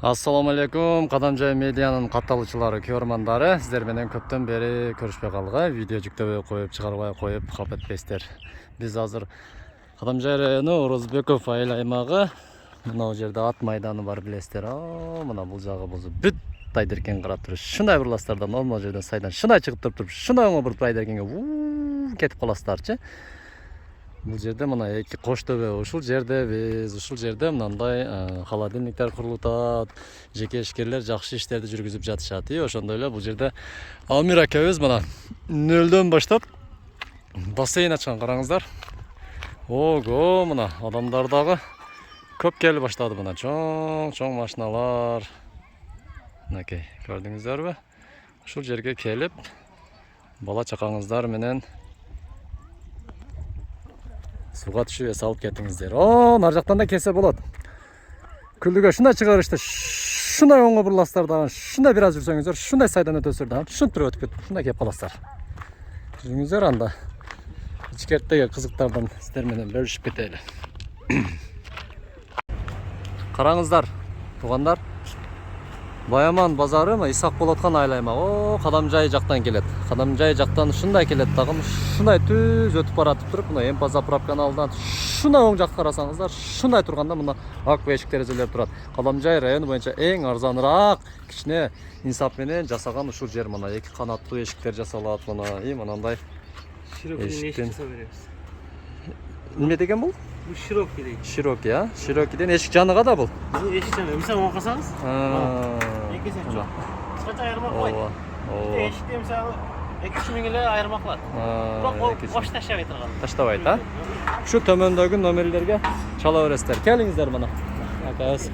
Assalamu alaikum, Qadamjay Media'nın katılıcıları, körmandары. Sizler менен көптөн beri көрүшпөй калдык. Видео жүктөбөй коюп, чыгарбай коюп, кап этпейсиздер. Биз азыр Qadamjay району Орозбеков айыл аймагы. Мына жерде ат майданы бар, билесиздер. Мына бул жагы болсо бүт тайдеркен карап туруп, шундай бурластардан нормал жерден сайдан шундай чыгып туруп, шундай оңго буруп тайдеркенге кетип каласыздарчы. Бул жерде мына эки кош төбө, ушул жерде биз ушул жерде мындай холодильниктер курулутат, жеке ишкерлер жакшы иштерди жүргүзүп жатышат. Ошондой эле бул жерде Амир акебиз мына 0дөн баштап бассейн ачкан, караңыздар. Ого, мына адамдар дагы көп келип баштады, мына чоң машиналар. Мынакей, көрдүңүздөрбү? Ушул жерге келип бала чакаңыздар менен суга түшүп салып кетиңиздер. Нар жактан да келсе болот. Күлдүгө шундай чыгарышты, шундай оңго бурластар дагы, шундай бир аз жүрсөңүздөр, шундай сайдан өтөсүздөр дагы, шунтуп туруп өтүп кетип, шундай кеп каласыздар. Жүрүңүздөр анда. Ичкерттеги кызыктардан сиздер менен бөлүшүп кетели. Караңыздар, туугандар. Баяман базары Исак болоткан айлайма. Qadamjay жактан келет. Qadamjay жактан шундай келет дагы, шундай түз өтүп баратып туруп, мына Эмпа заправканын алдынан шундай оң жакка карасаңыздар, шундай турганда мына ак эшик терезелер турат. Qadamjay району боюнча эң арзаныраак, кичине инсап менен жасаган ушул жер. Мына эки канаттуу эшиктер жасалат, мына мынандай эшиктен. Неме деген бул? Bu şirokki deydi. Şirokki ya. Şirokki'den eşik canıga da bul. Bu eşik canı. Mesela onu kasanız. İki sen çok. Kısaca ayırmak var. Eşikte mesela 2-3 bin lira ayırmak var. Bak o boş taşa getirgan. Taştabay ha. Şu tömöndögü nomerlerge çala öresler. Keliңиздер мына. Akayız.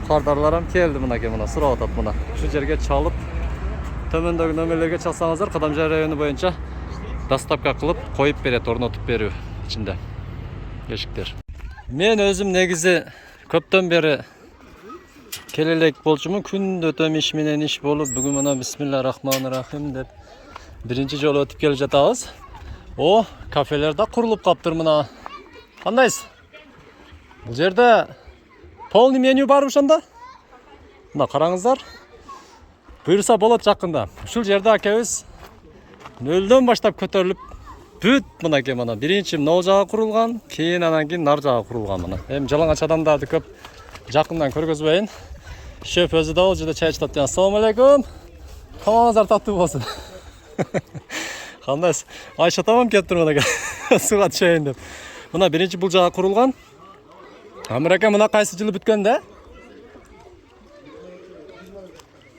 Kardarlaram keldi mına sıra atat mına. Şu жерге çalıp tömöndögü nomerlerge çalsаңыздар, Qadamjay rayonu boyunca dostavka kılıp koyup beret, ornatып берүү içinde. Eşikler. Men özüm negizi köpten beri kelelek bolчумун, күндө өтөм иш менен иш болуп, бүгүн мына бисмиллахиррахманиррахим деп биринчи жолу өтүп келип жатабыз. Кафелер да курулуп каптыр мына. Кандайсыз? Бул жерде полный меню бар ошондо. Мына караңыздар. Буйрса болот жакында. Ушул жерде акебиз 0дөн баштап көтөрүлүп бүт мынакей мына биринчи могул жагы курулган, кийин анан кийин нар жагы курулган мына. Эми жалаңач адамдарды көп жакындан көргөзбөйүн. Шеф өзү да ол жерде чай ичип атат. Ассаламу алейкум. Тамагыңыздар таттуу болсун. Кандайсыз? Айша тамам келиптир мынакей. Суга түшөйүн деп. Мына биринчи бул жагы курулган. Амир ака мына кайсы жылы бүткөн да?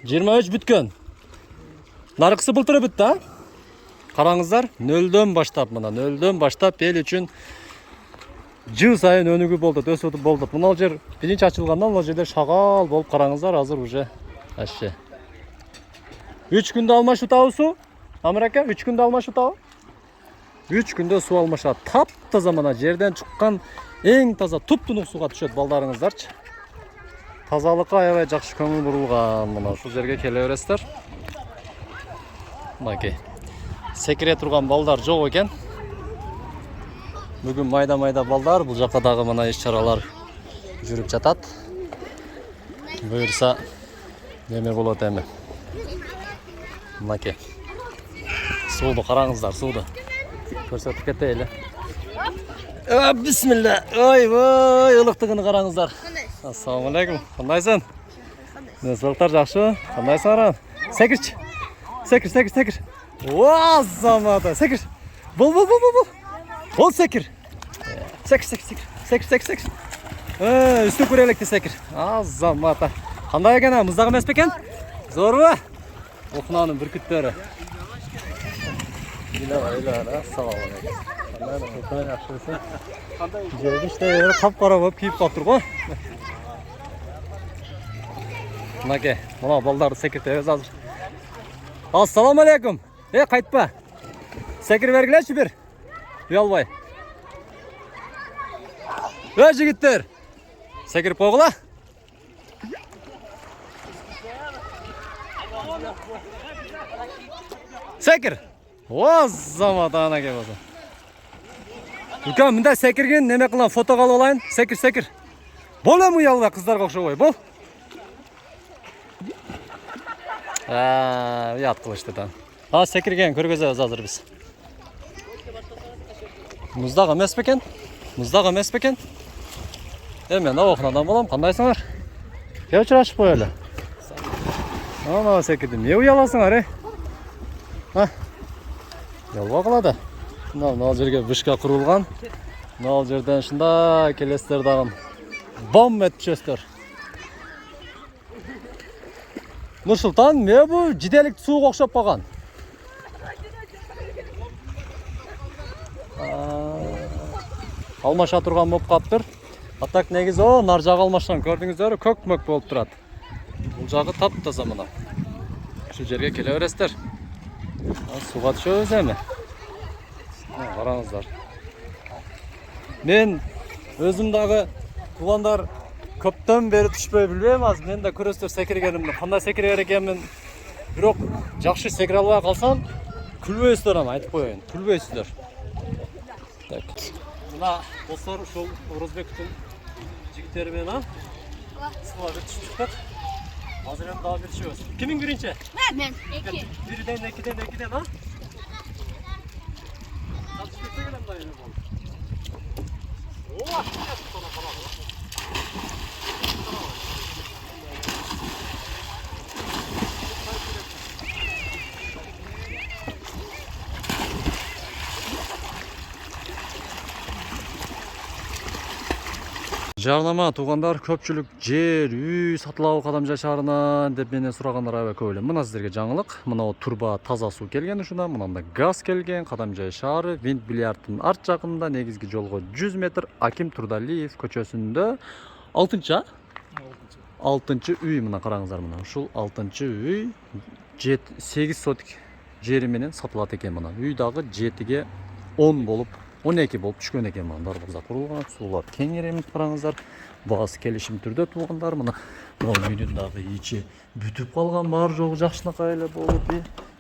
23 бүткөн. Нарыкысы былтыр бүттү, а? Караңыздар, 0дөн баштап мына 0дөн баштап эл үчүн жыл сайын өнүгүү болду, өсүп болду. Мына жер биринчи ачылгандан ал жерде шагал болуп, караңыздар, азыр уже аше. 3 күндө алмашуу табысу? Амир ака, 3 күндө алмашуу табы? 3 күндө суу алмашат. Таптаза мына жерден чыккан эң таза туп-тунук сууга түшөт балдарыңыздарчы. Тазалыкка аябай жакшы көңүл бурулган. Мына ушул жерге келе бересиздер. Мынакей. Секире турган балдар жок экен. Бүгүн майда балдар, бул жакка дагы мына иш-чаралар жүрүп жатат. Буйрса неме болот эми. Мынакей. Сууду караңыздар, сууду. Көрсөтүп кетели. Бисмилла. Ой, ылыктыгын караңыздар. Ассаламу алейкум. Кандайсың? Сылыктар жакшыбы? Кандайсың? Секирчи. Секир. Замата, секир. Бол. Бол секир. Секир. Үстү көрөлекти секир. Замата. Кандай экен, муздак эмес бекен? Зорбу? Окунанын бүркүттөрү. Илара, салам алейкум. Кандай жакшысың? Жерде иштер капкара болуп кийип калыптыр го. Мынакей, мына балдарды секиртебиз азыр. Ассаламу алейкум. Кайтпа. Секир бергилечи бир. Уялбай. Жигиттер. Секирип койгула. Секір. О, замат ана кеп болса. Үлкен, мында секірген неме қылан фото қалып алайын. Секір. Бол әм ұялда қыздарға оқшау ой, бол. Ұят қылышты да. Секірген көргіземіз азыр біз. Мұздақ емес бекен? Мен оқынадан болам, қандайсыңар? Кеп ұшырашып қой әлі. Ана секірдім, не ұяласыңар, Ялба қылады. Мынау жерге вышка құрылған. Мынау жерден шында келестер дағын. Бом етпішестер. Нұрсұлтан, ме бұл жиделікті суық оқшап баған? Алмаша тұрған моп қаптыр. Атак негіз о, нар жағы алмаштан көрдіңіздер, көк-мөк болып тұрады. Бұл жағы тап таза мына. Şu жерге келе бересіздер. Суға түшөбүз эми. Караңыздар. Мен өзүм дагы туугандар көптөн бери түшпөй билбейм аз. Мен да көрөсүздөр секиргенимди. Кандай секирер экенмин. Бирок жакшы секире албай калсам, күлбөйсүздөр аны айтып коеюн. Күлбөйсүздөр. Так. Мына достор ушул Орозбектин жигиттери менен суга түшүп чыкты. Hazır hem daha bir şey olsun. Kimin birinci? Ben. 2. Birden, ikiden ha? Satışlıkta gelen dayanı bu. Ooo! Sana falan. Жарнама туғандар көпчүлүк жер, үй сатылабы Кадамжай шаарынан деп менен сурагандар аябай көп эле. Мына сиздерге жаңылык. Мына турба таза суу келген ушунда, мынанда газ келген. Кадамжай шаары Винт бильярдтын арт жагында негизги жолго 100 метр Аким Турдалиев көчөсүндө 6-ый үй мына караңыздар мына. Ушул 6-ый үй 8 сотик жери менен сатылат экен мына. Үй дагы 7ге 10 болуп 12 болуп түшкөн экен мына. Барлыгы да курулган, суулар кеңиремит караңыздар. Баасы келишим түрдө туугандар мына. Бул үйдүн дагы ичи бүтүп калган, бар жогу жакшынакай эле болуп,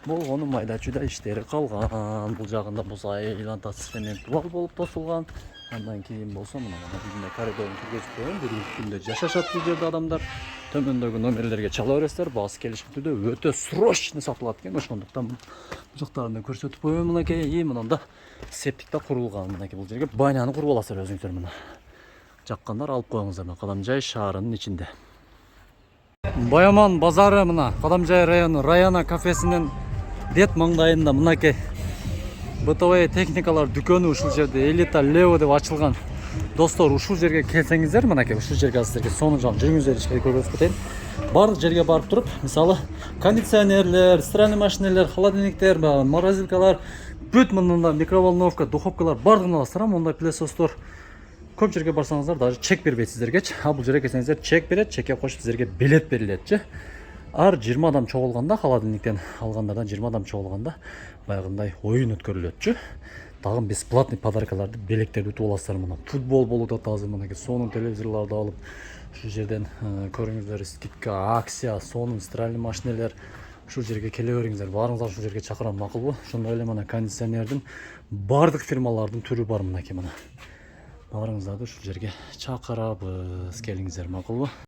болгону майда-чүйда иштери калган. Бул жагында буз айланта цемент вал болуп тосулган. Андан кийин болсо мына бүгүнкү коридорун түргөзүп коюн. Бүгүнкү күндө жашашат бул жерде адамдар. Төмөндөгү номерлерге чала бересиздер. Баасы келишим түрдө өтө срочно сатылат экен. Ошондуктан бул жактарын көрсөтүп коюн. Мынакей мынанда септикте курулган. Мынакей бул жерге баняны куруп аласыздар өзүңүздөр мына. Жаккандар алып коюңуздар мына Кадамжай шаарынын ичинде. Баяман базары мына Кадамжай району Раяна кафесинин дет маңдайында мынакей БТВ техникалар дүкөнү ушул жерде Элита Лео деп ачылган. Достор, ушул жерге келсеңиздер, мынакей ушул жерге сиздерге сонун жан жүрүңүздөр ичке көргөзүп кетейин. Бардык жерге барып туруп, мисалы кондиционерлер, стиральный машинелер, холодильниктер, морозилкалар, бүт мында микроволновка, духовкалар бардыгын аласыздар. Мондай пылесостор көп жерге барсаңыздар даже чек бербейт сиздерге. А бул жерге келсеңиздер чек берет, чекке кошуп сиздерге билет берилетчи. Ар 20 адам чогулганда, холодильниктен алгандардан 20 адам чогулганда баягындай оюн өткөрүлөтчү. Дагы бесплатный подаркаларды, белектерди утуп аласыздар мына. Футбол болуп атабыз мынакей, сонун телевизорлорду алып, ушул жерден көрүңүздөр, скидка, акция, сонун стиральный машинелер. Ушул жерге келе бериңиздер. Баарыңыздар ушул жерге чакырам, макулбу? Ошондой эле мына кондиционердин бардык фирмалардын түрү бар мынакей мына. Баарыңыздарды ушул жерге чакырабыз. Келиңиздер, макулбу?